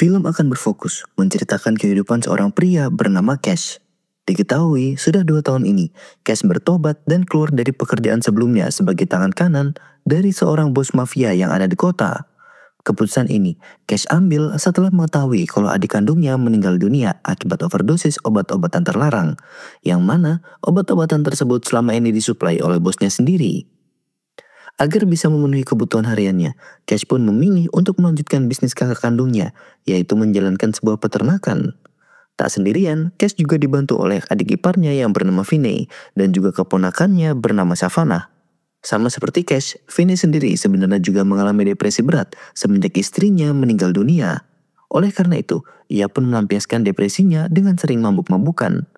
Film akan berfokus menceritakan kehidupan seorang pria bernama Cash. Diketahui sudah 2 tahun ini, Cash bertobat dan keluar dari pekerjaan sebelumnya sebagai tangan kanan dari seorang bos mafia yang ada di kota. Keputusan ini Cash ambil setelah mengetahui kalau adik kandungnya meninggal dunia akibat overdosis obat-obatan terlarang, yang mana obat-obatan tersebut selama ini disuplai oleh bosnya sendiri. Agar bisa memenuhi kebutuhan hariannya, Cash pun memilih untuk melanjutkan bisnis kakak kandungnya, yaitu menjalankan sebuah peternakan. Tak sendirian, Cash juga dibantu oleh adik iparnya yang bernama Vinay dan juga keponakannya bernama Savannah. Sama seperti Cash, Vinay sendiri sebenarnya juga mengalami depresi berat semenjak istrinya meninggal dunia. Oleh karena itu, ia pun melampiaskan depresinya dengan sering mabuk-mabukan.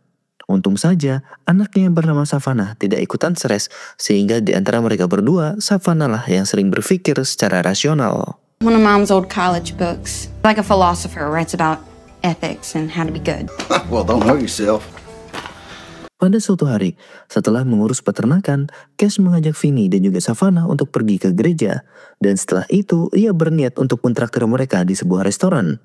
Untung saja, anaknya yang bernama Savannah tidak ikutan stres, sehingga di antara mereka berdua, Savannah lah yang sering berpikir secara rasional. One of Mom's old college books. Like a philosopher writes about ethics and how to be good. Well, don't hurt yourself. Pada suatu hari, setelah mengurus peternakan, Cash mengajak Vinny dan juga Savannah untuk pergi ke gereja. Dan setelah itu, ia berniat untuk mentraktir mereka di sebuah restoran.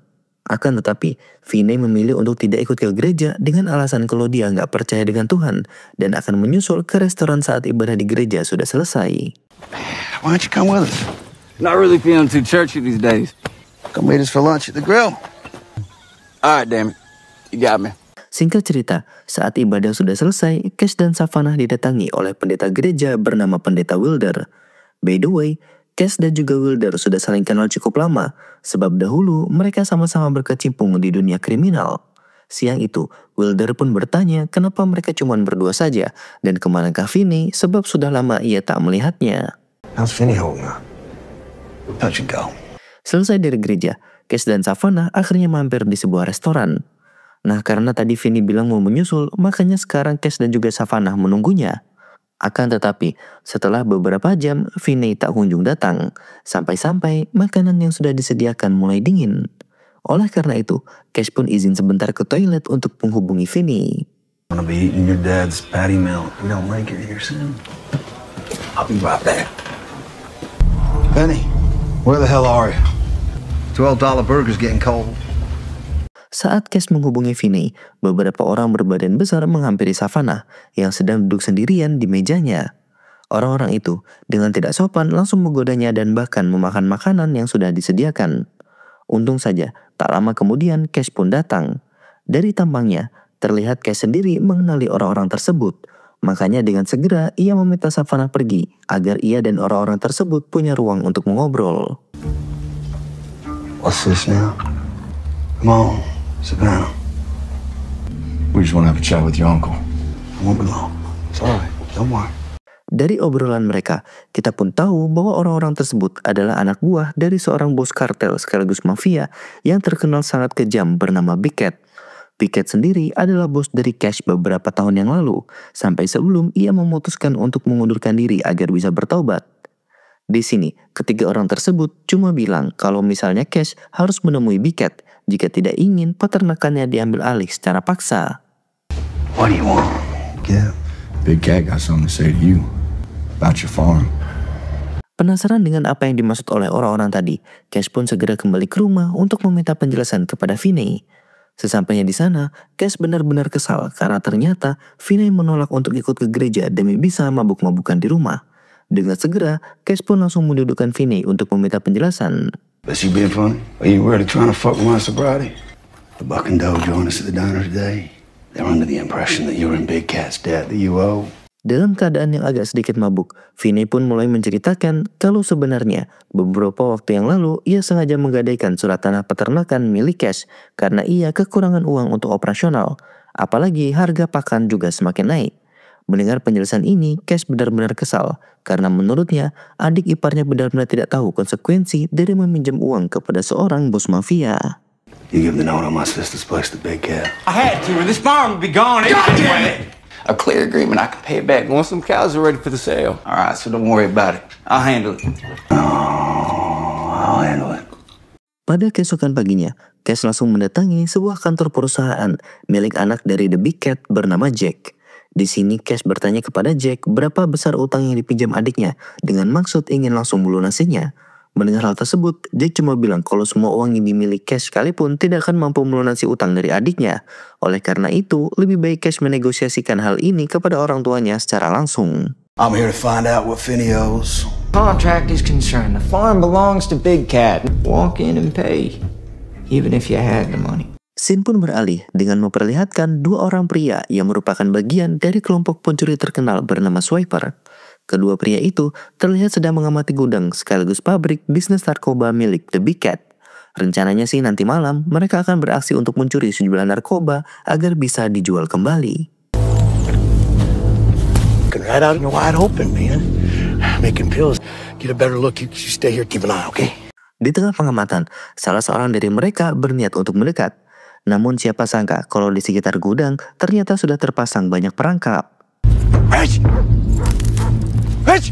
Akan tetapi, Vinay memilih untuk tidak ikut ke gereja dengan alasan kalau dia nggak percaya dengan Tuhan dan akan menyusul ke restoran saat ibadah di gereja sudah selesai. Why don't you come with us? Not really feeling too churchy these days. Come meet us for lunch at the grill. All right, damn it. You got me. Singkat cerita, saat ibadah sudah selesai, Cash dan Savannah didatangi oleh pendeta gereja bernama Pendeta Wilder. By the way, Cash dan juga Wilder sudah saling kenal cukup lama, sebab dahulu mereka sama-sama berkecimpung di dunia kriminal. Siang itu, Wilder pun bertanya kenapa mereka cuma berdua saja, dan kemanakah Vinny sebab sudah lama ia tak melihatnya. How's Vinny holding up? How'd you go? Selesai dari gereja, Cash dan Savannah akhirnya mampir di sebuah restoran. Nah, karena tadi Vinny bilang mau menyusul, makanya sekarang Cash dan juga Savannah menunggunya. Akan tetapi, setelah beberapa jam, Vinay tak kunjung datang, sampai-sampai makanan yang sudah disediakan mulai dingin. Oleh karena itu, Cash pun izin sebentar ke toilet untuk menghubungi Vinny. I'm gonna be eating your dad's patty melt. We don't make it here soon. I'll be right back. Penny, where the hell are you? $12 burger's getting cold. Saat Cash menghubungi Vinay, beberapa orang berbadan besar menghampiri Savannah yang sedang duduk sendirian di mejanya. Orang-orang itu dengan tidak sopan langsung menggodanya dan bahkan memakan makanan yang sudah disediakan. Untung saja, tak lama kemudian Cash pun datang. Dari tampangnya, terlihat Cash sendiri mengenali orang-orang tersebut. Makanya dengan segera ia meminta Savannah pergi agar ia dan orang-orang tersebut punya ruang untuk mengobrol. What's this now? Come on. Savannah. We just want to have a chat with your uncle. I won't be long. It's all right. Don't worry. Dari obrolan mereka, kita pun tahu bahwa orang-orang tersebut adalah anak buah dari seorang bos kartel sekaligus mafia yang terkenal sangat kejam bernama Big Cat. Big Cat sendiri adalah bos dari Cash beberapa tahun yang lalu, sampai sebelum ia memutuskan untuk mengundurkan diri agar bisa bertaubat. Di sini, ketiga orang tersebut cuma bilang kalau misalnya Cash harus menemui Big Cat jika tidak ingin peternakannya diambil alih secara paksa. What do you want? Yeah. Big Cat got something to say to you about your farm. Penasaran dengan apa yang dimaksud oleh orang-orang tadi, Cash pun segera kembali ke rumah untuk meminta penjelasan kepada Vinay. Sesampainya di sana, Cash benar-benar kesal karena ternyata Vinay menolak untuk ikut ke gereja demi bisa mabuk-mabukan di rumah. Dengan segera, Cash pun langsung mendudukkan Vinay untuk meminta penjelasan. Is you being funny? Are you really trying to fuck with my sobriety? The Buck and Doe joined us at the diner today. They're under the impression that you're in Big Cat's debt that you owe. Dalam keadaan yang agak sedikit mabuk, Vinay pun mulai menceritakan kalau sebenarnya beberapa waktu yang lalu ia sengaja menggadaikan surat tanah peternakan milik Cash karena ia kekurangan uang untuk operasional. Apalagi harga pakan juga semakin naik. Mendengar penjelasan ini, Cash benar-benar kesal karena menurutnya adik iparnya benar-benar tidak tahu konsekuensi dari meminjam uang kepada seorang bos mafia. You give the note on my sister's place to Big Cat. I had to, or this farm would be gone anyway. A clear agreement, I can pay it back once some cows are ready for the sale. All right, so don't worry about it. I'll handle it. I'll handle it. Pada keesokan paginya, Cash langsung mendatangi sebuah kantor perusahaan milik anak dari The Big Cat bernama Jack. Di sini Cash bertanya kepada Jack berapa besar utang yang dipinjam adiknya dengan maksud ingin langsung melunasinya. Mendengar hal tersebut, Jack cuma bilang kalau semua uang yang dimiliki Cash sekalipun tidak akan mampu melunasi utang dari adiknya. Oleh karena itu, lebih baik Cash menegosiasikan hal ini kepada orang tuanya secara langsung. I'm here to find out what Finney owes. Contract is concerned. The farm belongs to Big Cat. Walk in and pay, even if you had the money. Scene pun beralih dengan memperlihatkan dua orang pria yang merupakan bagian dari kelompok pencuri terkenal bernama Swiper. Kedua pria itu terlihat sedang mengamati gudang sekaligus pabrik bisnis narkoba milik The Big Cat. Rencananya sih nanti malam mereka akan beraksi untuk mencuri sejumlah narkoba agar bisa dijual kembali. Right out in the wide open, man. Making pills. Get a better look. You stay here, keep an eye, okay? Di tengah pengamatan, salah seorang dari mereka berniat untuk mendekat. Namun siapa sangka kalau di sekitar gudang ternyata sudah terpasang banyak perangkap. Reg! Reg!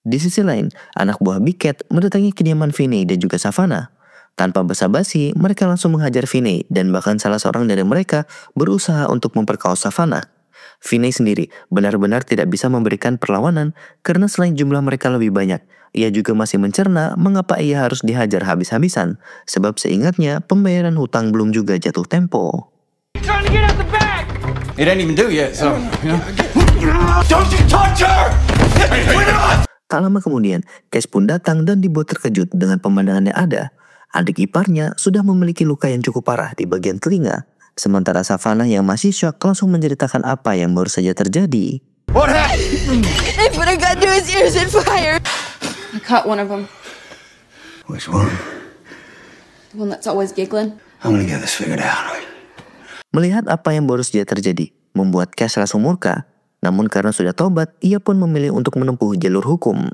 Di sisi lain, anak buah Big Cat mendatangi kediaman Finney dan juga Savannah. Tanpa basa-basi, mereka langsung menghajar Finney dan bahkan salah seorang dari mereka berusaha untuk memperkaos Savannah. Finney sendiri benar-benar tidak bisa memberikan perlawanan karena selain jumlah mereka lebih banyak, ia juga masih mencerna mengapa ia harus dihajar habis-habisan, sebab seingatnya pembayaran hutang belum juga jatuh tempo. It ain't even due yet, so, you know. Don't you touch her! Tak lama kemudian, Cash pun datang dan dibuat terkejut dengan pemandangan yang ada. Adik iparnya sudah memiliki luka yang cukup parah di bagian telinga. Sementara Savannah yang masih shock langsung menceritakan apa yang baru saja terjadi. What happened? They put a gun to his ears and fired. I cut one of them. Which one? The one that's always giggling. I'm gonna get this figured out. Melihat apa yang baru saja terjadi, membuat Cash langsung murka. Namun karena sudah tobat, ia pun memilih untuk menempuh jalur hukum.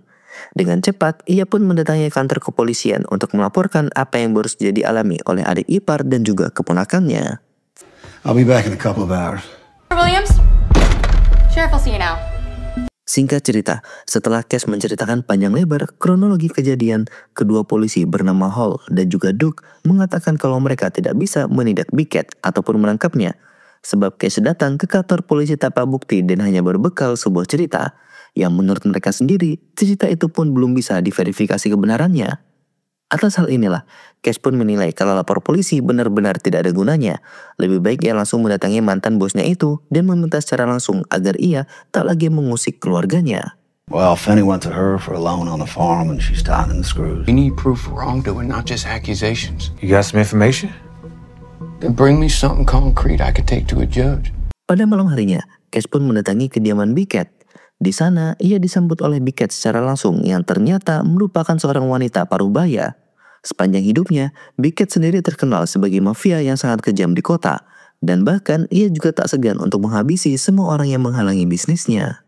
Dengan cepat, ia pun mendatangi kantor kepolisian untuk melaporkan apa yang baru saja dialami oleh adik ipar dan juga keponakannya. I'll be back in a couple of hours. Williams? Sheriff will see you now. Singkat cerita, setelah Cash menceritakan panjang lebar kronologi kejadian, kedua polisi bernama Hall dan juga Duke mengatakan kalau mereka tidak bisa menindak Big Cat ataupun menangkapnya. Sebab Cash datang ke kantor polisi tanpa bukti dan hanya berbekal sebuah cerita, yang menurut mereka sendiri, cerita itu pun belum bisa diverifikasi kebenarannya. Atas hal inilah, Cash pun menilai kalau lapor polisi benar-benar tidak ada gunanya. Lebih baik ia langsung mendatangi mantan bosnya itu dan meminta secara langsung agar ia tak lagi mengusik keluarganya. Well, Finney went to her for a loan on the farm and she's tightening the screws. We need proof of wrongdoing, not just accusations. You got some information? Then bring me something concrete I could take to a judge. Pada malam harinya, Cash pun mendatangi kediaman Big Cat. Di sana, ia disambut oleh Big Cat secara langsung yang ternyata merupakan seorang wanita parubaya. Sepanjang hidupnya, Big Cat sendiri terkenal sebagai mafia yang sangat kejam di kota. Dan bahkan, ia juga tak segan untuk menghabisi semua orang yang menghalangi bisnisnya.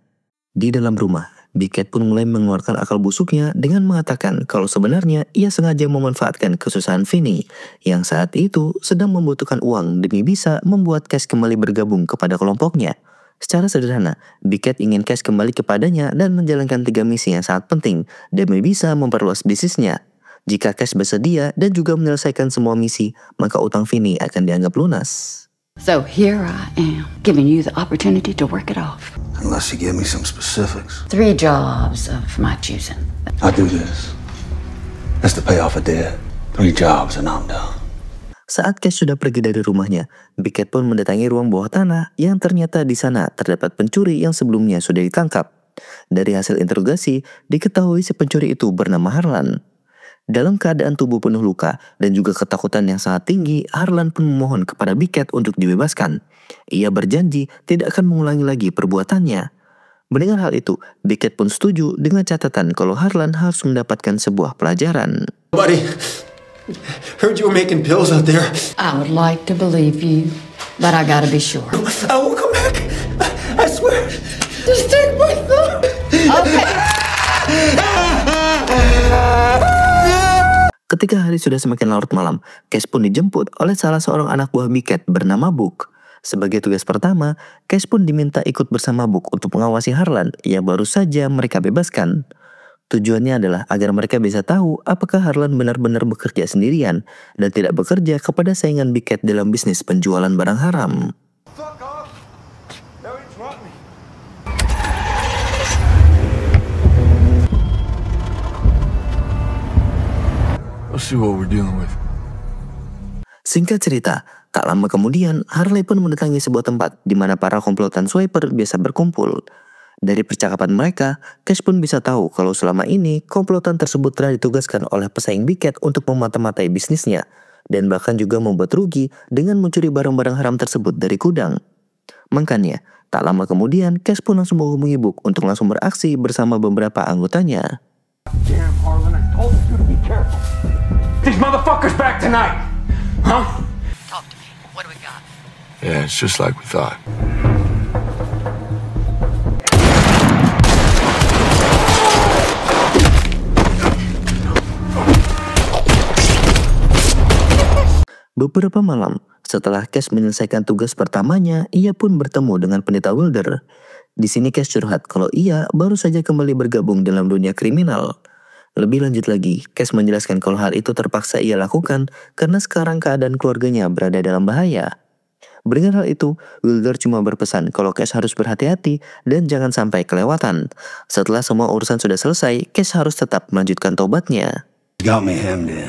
Di dalam rumah, Big Cat pun mulai mengeluarkan akal busuknya dengan mengatakan kalau sebenarnya ia sengaja memanfaatkan kesusahan Finney yang saat itu sedang membutuhkan uang demi bisa membuat Cash kembali bergabung kepada kelompoknya. Secara sederhana, Big Cat ingin Cash kembali kepadanya dan menjalankan 3 misi yang sangat penting demi bisa memperluas bisnisnya. Jika Cash bersedia dan juga menyelesaikan semua misi, maka utang Finney akan dianggap lunas. So here I am, giving you the opportunity to work it off. Unless you give me some specifics. 3 jobs of my choosing. I'll do this. That's to pay off a debt. 3 jobs and I'm done. Saat Cash sudah pergi dari rumahnya, Big Cat pun mendatangi ruang bawah tanah yang ternyata di sana terdapat pencuri yang sebelumnya sudah ditangkap. Dari hasil interogasi, diketahui si pencuri itu bernama Harlan. Dalam keadaan tubuh penuh luka dan juga ketakutan yang sangat tinggi, Harlan pun memohon kepada Big Cat untuk dibebaskan. Ia berjanji tidak akan mengulangi lagi perbuatannya. Mendengar hal itu, Big Cat pun setuju dengan catatan kalau Harlan harus mendapatkan sebuah pelajaran. Buddy, heard you were making pills out there. I would like to believe you, but I gotta be sure. I won't come back. I swear. Just take my thumb. Okay. Ketika hari sudah semakin larut malam, Cash pun dijemput oleh salah seorang anak buah Big Cat bernama Book. Sebagai tugas pertama, Cash pun diminta ikut bersama Book untuk mengawasi Harlan yang baru saja mereka bebaskan. Tujuannya adalah agar mereka bisa tahu apakah Harlan benar-benar bekerja sendirian dan tidak bekerja kepada saingan Big Cat dalam bisnis penjualan barang haram. Fuck off. Let's see what we're dealing with. Singkat cerita, tak lama kemudian Harley pun mendatangi sebuah tempat di mana para komplotan swiper biasa berkumpul. Dari percakapan mereka, Cash pun bisa tahu kalau selama ini komplotan tersebut telah ditugaskan oleh pesaing Big Cat untuk memata-matai bisnisnya, dan bahkan juga membuat rugi dengan mencuri barang-barang haram tersebut dari gudang. Makanya, tak lama kemudian Cash pun langsung menghubungi Book untuk langsung beraksi bersama beberapa anggotanya. Damn, Harlan, I told you to be careful. These motherfuckers back tonight, huh? Talk to me. What do we got? Yeah, it's just like we thought. Beberapa malam, setelah Cash menyelesaikan tugas pertamanya, ia pun bertemu dengan pendeta Wilder. Di sini Cash curhat kalau ia baru saja kembali bergabung dalam dunia kriminal. Lebih lanjut lagi, Cash menjelaskan kalau hal itu terpaksa ia lakukan karena sekarang keadaan keluarganya berada dalam bahaya. Mendengar hal itu, Wilder cuma berpesan kalau Cash harus berhati-hati dan jangan sampai kelewatan. Setelah semua urusan sudah selesai, Cash harus tetap melanjutkan tobatnya. Got me hemmed in.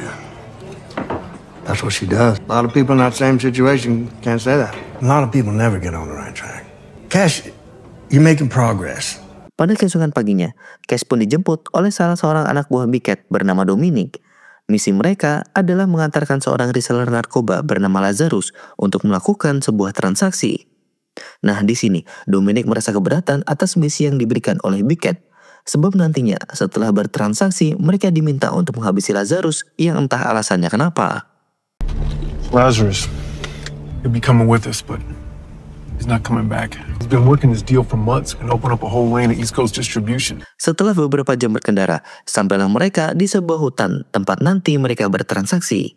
That's what she does. A lot of people in that same situation can't say that. A lot of people never get on the right track. Cash, you're making progress. Pada keesokan paginya, Cash pun dijemput oleh salah seorang anak buah Big Cat bernama Dominic. Misi mereka adalah mengantarkan seorang reseller narkoba bernama Lazarus untuk melakukan sebuah transaksi. Nah, di sini Dominic merasa keberatan atas misi yang diberikan oleh Big Cat. Sebab nantinya setelah bertransaksi, mereka diminta untuk menghabisi Lazarus yang entah alasannya kenapa. Lazarus, he'll be coming with us, but he's not coming back. He's been working this deal for months and open up a whole lane of East Coast distribution. Setelah beberapa jam berkendara, sampailah mereka di sebuah hutan tempat nanti mereka bertransaksi.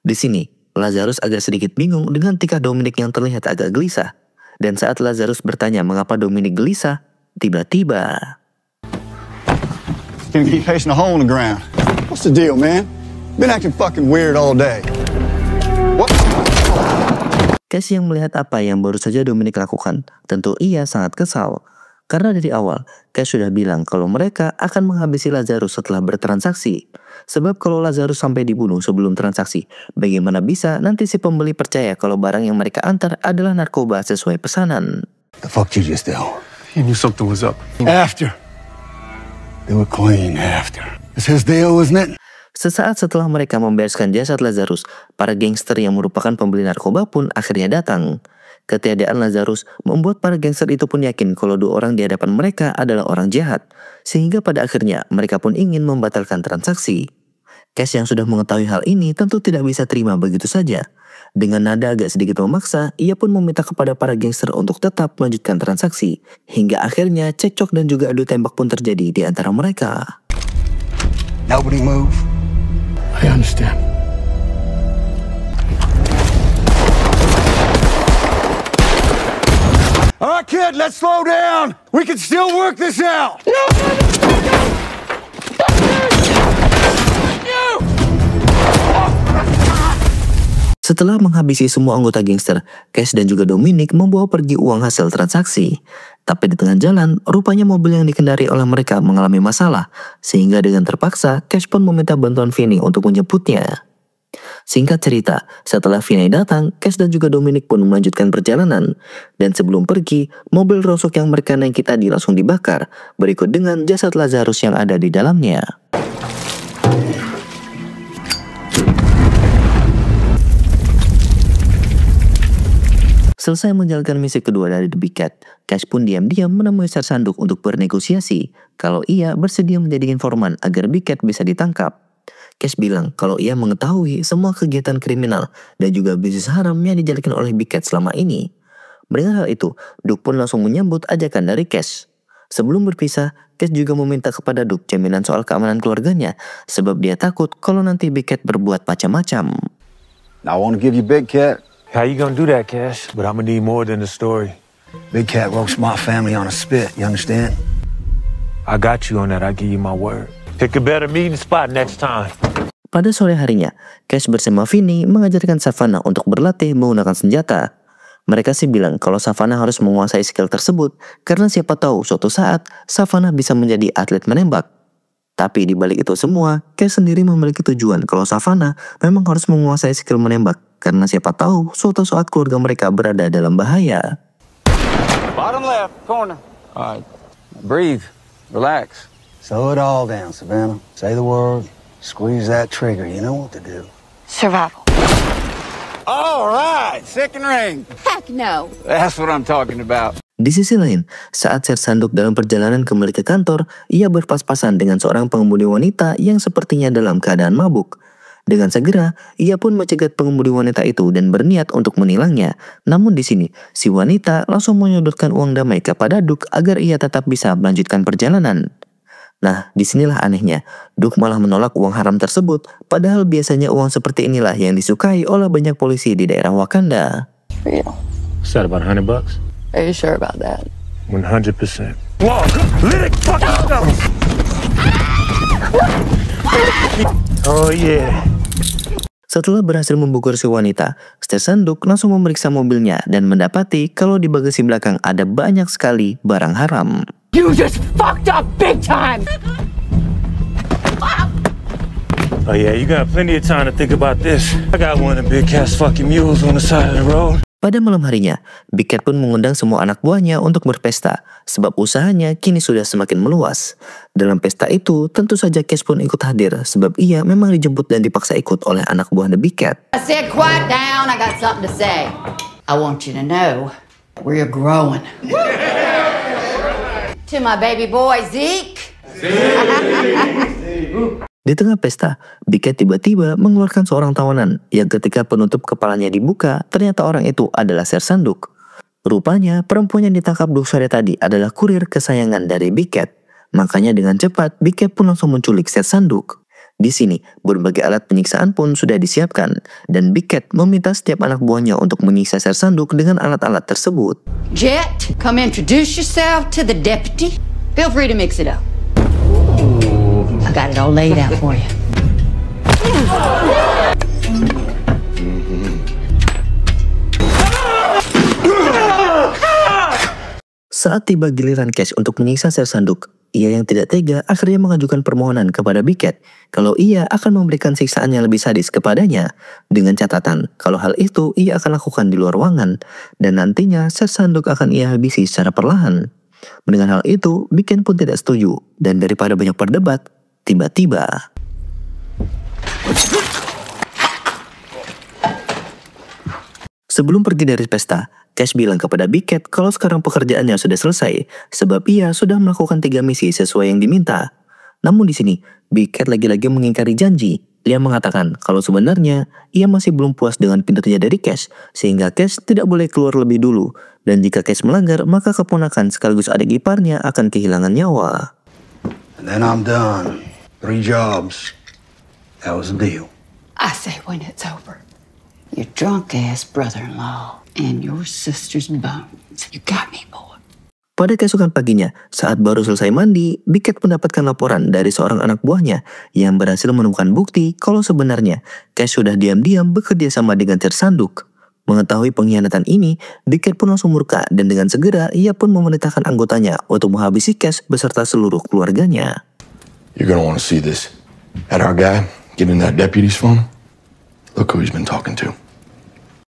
Di sini, Lazarus agak sedikit bingung dengan tingkah Dominic yang terlihat agak gelisah. Dan saat Lazarus bertanya mengapa Dominic gelisah, tiba-tiba... Gonna keep facing a hole in the ground. What's the deal, man? Been acting fucking weird all day. What? Cash yang melihat apa yang baru saja Dominic lakukan, tentu ia sangat kesal. Karena dari awal, Cash sudah bilang kalau mereka akan menghabisi Lazarus setelah bertransaksi. Sebab kalau Lazarus sampai dibunuh sebelum transaksi, bagaimana bisa nanti si pembeli percaya kalau barang yang mereka antar adalah narkoba sesuai pesanan? The fuck you just do? He knew something was up. After. They were clean after. It's his deal, isn't it? Sesaat setelah mereka membereskan jasad Lazarus, para gangster yang merupakan pembeli narkoba pun akhirnya datang. Ketiadaan Lazarus membuat para gangster itu pun yakin kalau dua orang di hadapan mereka adalah orang jahat. Sehingga pada akhirnya mereka pun ingin membatalkan transaksi. Cash yang sudah mengetahui hal ini tentu tidak bisa terima begitu saja. Dengan nada agak sedikit memaksa, ia pun meminta kepada para gangster untuk tetap melanjutkan transaksi. Hingga akhirnya cekcok dan juga adu tembak pun terjadi di antara mereka. Nobody move. I understand. All right, kid, let's slow down. We can still work this out. Setelah menghabisi semua anggota gangster, Cash dan juga Dominic membawa pergi uang hasil transaksi. Tapi di tengah jalan, rupanya mobil yang dikendari oleh mereka mengalami masalah. Sehingga dengan terpaksa, Cash pun meminta bantuan Vinny untuk menjemputnya. Singkat cerita, setelah Vinny datang, Cash dan juga Dominic pun melanjutkan perjalanan. Dan sebelum pergi, mobil rosok yang mereka naiki tadi langsung dibakar, berikut dengan jasad Lazarus yang ada di dalamnya. Selesai menjalankan misi kedua dari The Big Cat, Cash pun diam-diam menemui Sanduk untuk bernegosiasi kalau ia bersedia menjadi informan agar Big Cat bisa ditangkap. Cash bilang kalau ia mengetahui semua kegiatan kriminal dan juga bisnis haram yang dijalankan oleh Big Cat selama ini. Mendengar hal itu, Duke pun langsung menyambut ajakan dari Cash. Sebelum berpisah, Cash juga meminta kepada Duke jaminan soal keamanan keluarganya, sebab dia takut kalau nanti Big Cat berbuat macam-macam. I want to give you Big Cat. How you gonna do that, Cash? But I'm gonna need more than the story. Big Cat roasts my family on a spit, you understand? I got you on that, I give you my word. Pick a better meeting spot next time. Pada sore harinya, Cash bersama Vinny mengajarkan Savannah untuk berlatih menggunakan senjata. Mereka sih bilang kalau Savannah harus menguasai skill tersebut karena siapa tahu suatu saat Savannah bisa menjadi atlet menembak. Tapi di balik itu semua, Cash sendiri memiliki tujuan kalau Savannah memang harus menguasai skill menembak. Karena siapa tahu suatu saat keluarga mereka berada dalam bahaya. Bottom left, corner. All right. Breathe. Relax. Slow it all down, Savannah. Say the word. Squeeze that trigger. You know what to do. Survival. All right. Second ring. Heck no. That's what I'm talking about. Di sisi lain, saat Sir Sanduk dalam perjalanan kembali ke kantor, ia berpas-pasan dengan seorang pengemudi wanita yang sepertinya dalam keadaan mabuk. Dengan segera, ia pun mencegat pengemudi wanita itu dan berniat untuk menilangnya. Namun di sini, si wanita langsung menyodorkan uang damai kepada Duke agar ia tetap bisa melanjutkan perjalanan. Nah, disinilah anehnya, Duke malah menolak uang haram tersebut, padahal biasanya uang seperti inilah yang disukai oleh banyak polisi di daerah Wakanda. Real. Is that about $100? Are you sure about that? 100%. Whoa! Let it fucking go! Oh yeah. Setelah berhasil membungkur si wanita, Sir Sanduk langsung memeriksa mobilnya dan mendapati kalau di bagasi belakang ada banyak sekali barang haram. You just fucked up big time! Oh yeah, you got plenty of time to think about this. I got one of the big cats fucking mules on the side of the road. Pada malam harinya, Big Cat pun mengundang semua anak buahnya untuk berpesta, sebab usahanya kini sudah semakin meluas. Dalam pesta itu, tentu saja Cash pun ikut hadir, sebab ia memang dijemput dan dipaksa ikut oleh anak buah The Big Cat. I said, quiet down. I got something to say. I want you to know we're growing. To my baby boy, Zeke. Di tengah pesta, Big Cat tiba-tiba mengeluarkan seorang tawanan yang ketika penutup kepalanya dibuka, ternyata orang itu adalah Sir Sanduk. Rupanya perempuan yang ditangkap Duke sore tadi adalah kurir kesayangan dari Big Cat. Makanya dengan cepat Big Cat pun langsung menculik Sir Sanduk. Di sini, berbagai alat penyiksaan pun sudah disiapkan dan Big Cat meminta setiap anak buahnya untuk menyiksa Sir Sanduk dengan alat-alat tersebut. Jet, come introduce yourself to the deputy. Feel free to mix it up. I got it all laid out for you. Saat tiba giliran Cash untuk menyiksa Sir Sanduk, ia yang tidak tega akhirnya mengajukan permohonan kepada Big Cat kalau ia akan memberikan siksaan yang lebih sadis kepadanya, dengan catatan kalau hal itu ia akan lakukan di luar ruangan dan nantinya Sir Sanduk akan ia habisi secara perlahan. Mendengar hal itu, Big Cat pun tidak setuju dan daripada banyak berdebat, tiba-tiba sebelum pergi dari pesta, Cash bilang kepada Big Cat kalau sekarang pekerjaannya sudah selesai, sebab ia sudah melakukan 3 misi sesuai yang diminta. Namun di sini, Big Cat lagi-lagi mengingkari janji. Dia mengatakan kalau sebenarnya ia masih belum puas dengan kinerja dari Cash, sehingga Cash tidak boleh keluar lebih dulu. Dan jika Cash melanggar, maka keponakan sekaligus adik iparnya akan kehilangan nyawa. And then I'm done. 3 jobs. That was the deal. I say when it's over. Your drunk-ass brother-in-law and your sister's bones. You got me, boy. Pada keesokan paginya, saat baru selesai mandi, Big Cat mendapatkan laporan dari seorang anak buahnya yang berhasil menemukan bukti kalau sebenarnya Cash sudah diam-diam bekerja sama dengan Sir Sanduk. Mengetahui pengkhianatan ini, Big Cat pun langsung murka dan dengan segera ia pun memerintahkan anggotanya untuk menghabisi Cash beserta seluruh keluarganya. You're gonna want to see this. At our guy, get in that deputy's phone. Look who he's been talking to.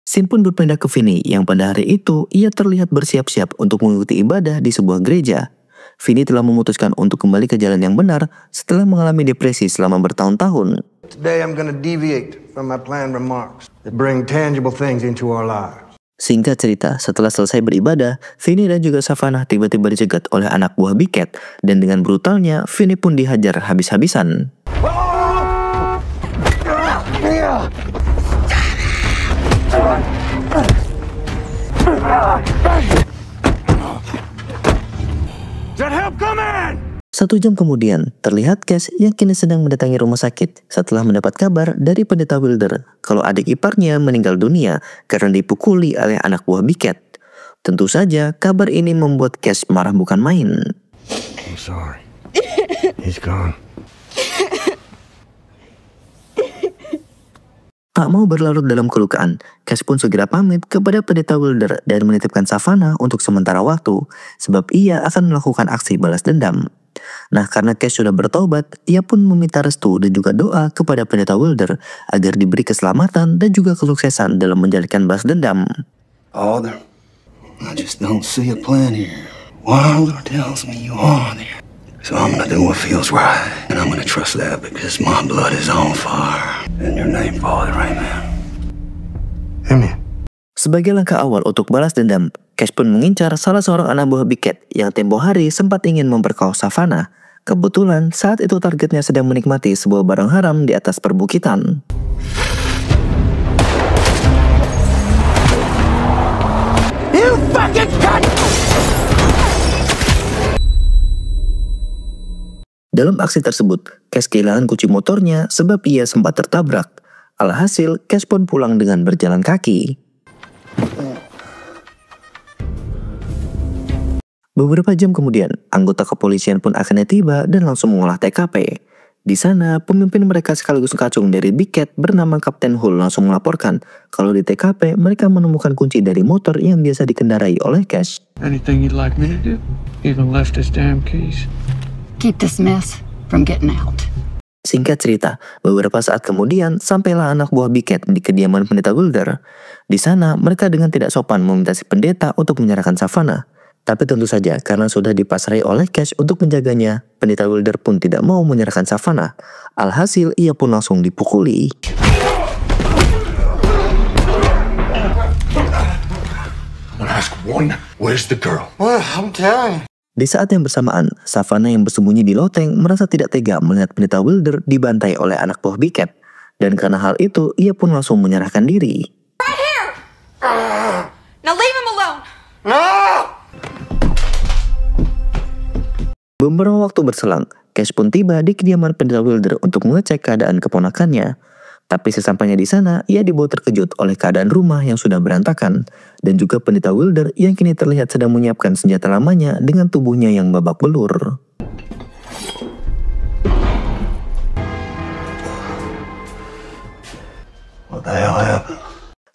Scene pun berpindah ke Vinny yang pada hari itu ia terlihat bersiap-siap untuk mengikuti ibadah di sebuah gereja. Vinny telah memutuskan untuk kembali ke jalan yang benar setelah mengalami depresi selama bertahun-tahun. Today I'm gonna deviate from my planned remarks that bring tangible things into our lives. Singkat cerita, setelah selesai beribadah, Vinny dan juga Savannah tiba-tiba dicegat oleh anak buah Big Cat dan dengan brutalnya Vinny pun dihajar habis-habisan. Help coming! 1 jam kemudian, terlihat Cash yang kini sedang mendatangi rumah sakit setelah mendapat kabar dari pendeta Wilder kalau adik iparnya meninggal dunia karena dipukuli oleh anak buah Big Cat. Tentu saja kabar ini membuat Cash marah bukan main. I'm sorry. He's gone. Tak mau berlarut dalam kelukaan, Cash pun segera pamit kepada pendeta Wilder dan menitipkan Savannah untuk sementara waktu, sebab ia akan melakukan aksi balas dendam. Nah, karena Cash sudah bertobat, ia pun meminta restu dan juga doa kepada pendeta Wilder agar diberi keselamatan dan juga kesuksesan dalam menjalankan balas dendam. Father, I just don't see a plan here. Wilder tells me you are there. So I'm gonna do what feels right. And I'm gonna trust that because my blood is on fire. In your name, Father, amen. Amen. Sebagai langkah awal untuk balas dendam, Cash pun mengincar salah seorang anak buah Big Cat yang tempo hari sempat ingin memperkosa Savannah. Kebetulan saat itu targetnya sedang menikmati sebuah barang haram di atas perbukitan. You fucking cunt! Dalam aksi tersebut, Cash kehilangan kunci motornya sebab ia sempat tertabrak. Alhasil, Cash pun pulang dengan berjalan kaki. Beberapa jam kemudian, anggota kepolisian pun akhirnya tiba dan langsung mengolah TKP. Di sana, pemimpin mereka sekaligus kacung dari Big Cat bernama Kapten Hull langsung melaporkan kalau di TKP mereka menemukan kunci dari motor yang biasa dikendarai oleh Cash. Anything you'd like me to do? Even left his damn keys. Keep this mess from getting out. Singkat cerita, beberapa saat kemudian sampailah anak buah Big Cat di kediaman pendeta Wilder. Di sana, mereka dengan tidak sopan meminta si pendeta untuk menyerahkan Savannah. Tapi tentu saja karena sudah dipasrai oleh Cash untuk menjaganya, pendeta Wilder pun tidak mau menyerahkan Savannah. Alhasil ia pun langsung dipukuli. Ask one, where's the girl? Well, I'm telling you. Di saat yang bersamaan, Savannah yang bersembunyi di loteng merasa tidak tega melihat pendeta Wilder dibantai oleh anak buah Big Cat. Dan karena hal itu, ia pun langsung menyerahkan diri. Right here! Now leave him alone! No! Beberapa waktu berselang, Cash pun tiba di kediaman pendeta Wilder untuk mengecek keadaan keponakannya. Tapi sesampainya di sana, ia dibawa terkejut oleh keadaan rumah yang sudah berantakan. Dan juga pendeta Wilder yang kini terlihat sedang menyiapkan senjata lamanya dengan tubuhnya yang babak belur. What the hell happened?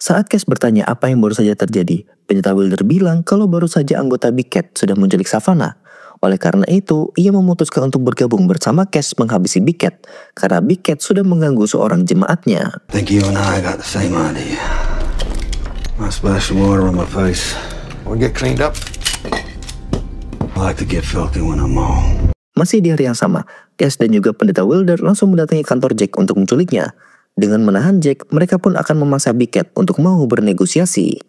Saat Cash bertanya apa yang baru saja terjadi, pendeta Wilder bilang kalau baru saja anggota Big Cat sudah menculik Savannah. Oleh karena itu, ia memutuskan untuk bergabung bersama Cash menghabisi Big Cat karena Big Cat sudah mengganggu seorang jemaatnya. I think you and I got the same idea. I splash some water on my face. We'll get cleaned up. I like to get filthy when I'm home. Masih di hari yang sama, Cash dan juga pendeta Wilder langsung mendatangi kantor Jack untuk menculiknya. Dengan menahan Jack, mereka pun akan memaksa Big Cat untuk mau bernegosiasi.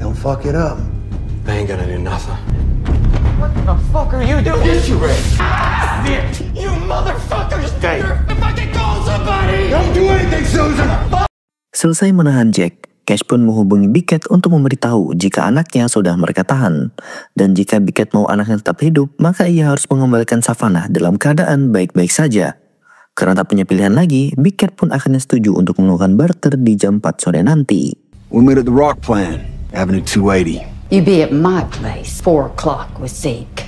Don't fuck it up. They ain't gonna do nothing. What the fuck are you doing? Get you ready. You motherfuckers! If I can call somebody! Don't do anything, Susan! Selesai menahan Jack, Cash pun menghubungi Big Cat untuk memberitahu jika anaknya sudah mereka tahan. Dan jika Big Cat mau anaknya tetap hidup, maka ia harus mengembalikan Savannah dalam keadaan baik-baik saja. Karena tak punya pilihan lagi, Big Cat pun akhirnya setuju untuk melakukan barter di jam 4 sore nanti. We meet at the Rock Plan, Avenue 280. You be at my place, 4 o'clock with Zeke.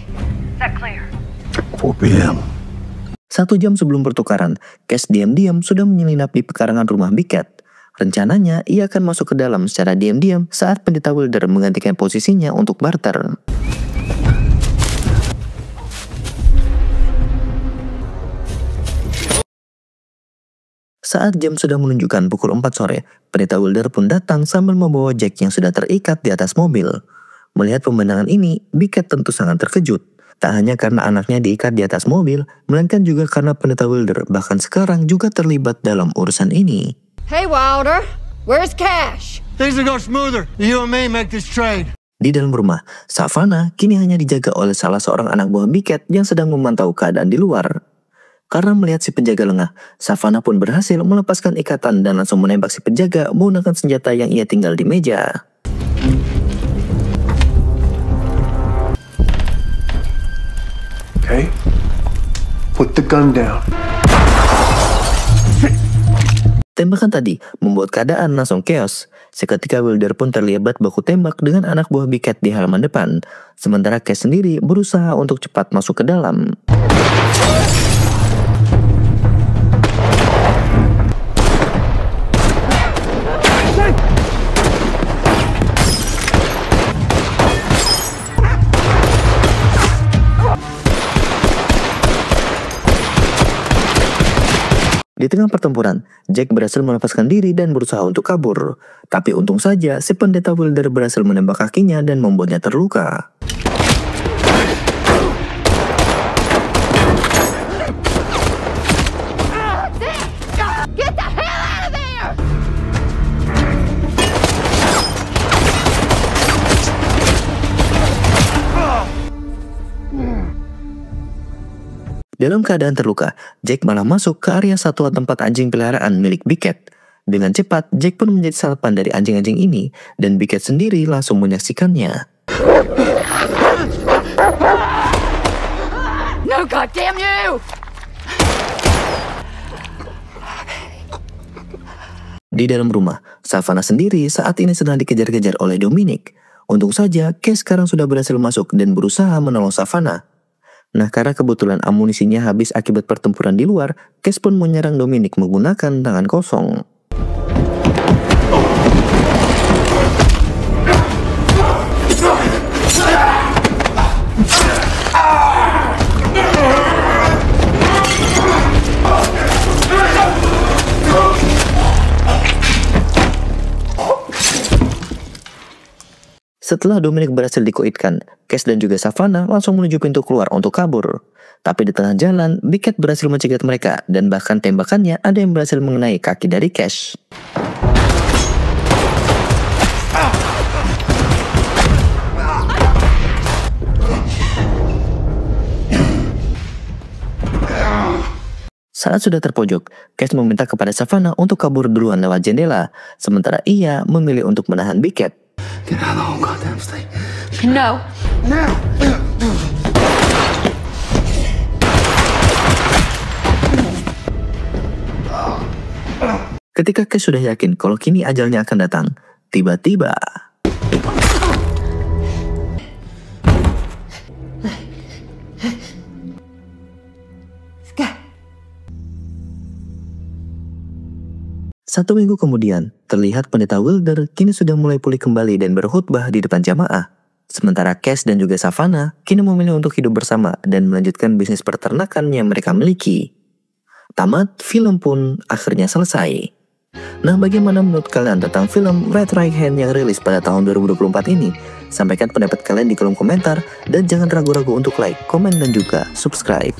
4 p.m. 1 jam sebelum pertukaran, Cash diam-diam sudah menyelinap di pekarangan rumah Big Cat. Rencananya, ia akan masuk ke dalam secara diam-diam saat pendeta Wilder menggantikan posisinya untuk barter. Saat jam sudah menunjukkan pukul 4 sore, pendeta Wilder pun datang sambil membawa Jack yang sudah terikat di atas mobil. Melihat pemandangan ini, Big Cat tentu sangat terkejut. Tak hanya karena anaknya diikat di atas mobil, melainkan juga karena pendeta Wilder bahkan sekarang juga terlibat dalam urusan ini. Hey Wilder, where's Cash? Things will go smoother. You and me make this trade. Di dalam rumah, Savannah kini hanya dijaga oleh salah seorang anak buah Big Cat yang sedang memantau keadaan di luar. Karena melihat si penjaga lengah, Savannah pun berhasil melepaskan ikatan dan langsung menembak si penjaga menggunakan senjata yang ia tinggal di meja. Okay? Put the gun down. Tembakan tadi membuat keadaan langsung chaos. Seketika Wilder pun terlibat baku tembak dengan anak buah Big Cat di halaman depan. Sementara Cash sendiri berusaha untuk cepat masuk ke dalam. Di tengah pertempuran, Jack berhasil melepaskan diri dan berusaha untuk kabur. Tapi untung saja si pendeta Wilder berhasil menembak kakinya dan membuatnya terluka. Dalam keadaan terluka, Jack malah masuk ke area satwa tempat anjing peliharaan milik Beckett. Dengan cepat, Jack pun menjadi sarapan dari anjing-anjing ini, dan Beckett sendiri langsung menyaksikannya. No, goddamn you! Di dalam rumah, Savannah sendiri saat ini sedang dikejar-kejar oleh Dominic. Untung saja, Cash sekarang sudah berhasil masuk dan berusaha menolong Savannah. Nah, karena kebetulan amunisinya habis akibat pertempuran di luar, Cash pun menyerang Dominic menggunakan tangan kosong. Setelah Dominic berhasil dikoitkan, Cash dan juga Savannah langsung menuju pintu keluar untuk kabur. Tapi di tengah jalan, Beckett berhasil mencegat mereka, dan bahkan tembakannya ada yang berhasil mengenai kaki dari Cash. Saat sudah terpojok, Cash meminta kepada Savannah untuk kabur duluan lewat jendela, sementara ia memilih untuk menahan Beckett. Get out of the whole goddamn state. No. Now! Ketika Cash sudah yakin kalau kini ajalnya akan datang, tiba-tiba Satu minggu kemudian, terlihat pendeta Wilder kini sudah mulai pulih kembali dan berkhutbah di depan jamaah. Sementara Cash dan juga Savannah kini memilih untuk hidup bersama dan melanjutkan bisnis peternakan yang mereka miliki. Tamat, film pun akhirnya selesai. Nah, bagaimana menurut kalian tentang film Red Right Hand yang rilis pada tahun 2024 ini? Sampaikan pendapat kalian di kolom komentar dan jangan ragu-ragu untuk like, komen, dan juga subscribe.